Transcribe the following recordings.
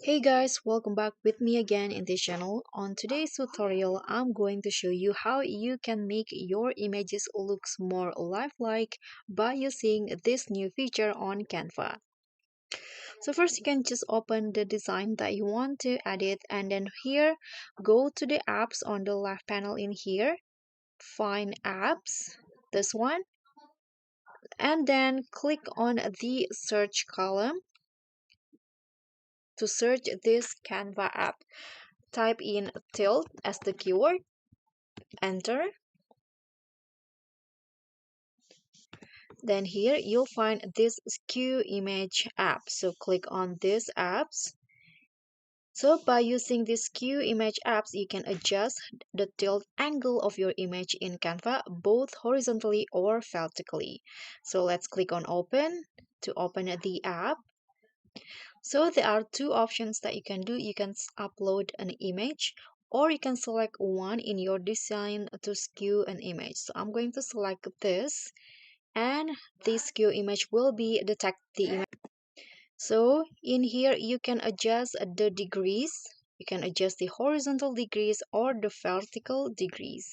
Hey guys, welcome back with me again in this channel. On today's tutorial, I'm going to show you how you can make your images looks more lifelike by using this new feature on Canva. So first you can just open the design that you want to edit, and then here go to the apps on the left panel in here, find apps, this one, and then click on the search column to search this Canva app. Type in tilt as the keyword, enter. Then here you'll find this Skew Image app. So click on these apps. So by using this Skew Image apps, you can adjust the tilt angle of your image in Canva, both horizontally or vertically. So let's click on open to open the app. So there are two options that you can do. You can upload an image, or you can select one in your design to skew an image. So I'm going to select this, and this skew image will be detect the image. So in here you can adjust the degrees. You can adjust the horizontal degrees or the vertical degrees.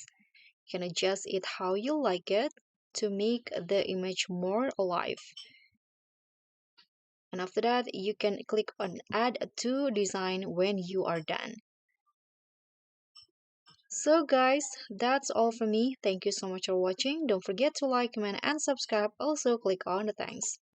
You can adjust it how you like it to make the image more alive. And after that, you can click on add to design when you are done. So guys, that's all from me. Thank you so much for watching. Don't forget to like, comment, and subscribe. Also click on the thanks.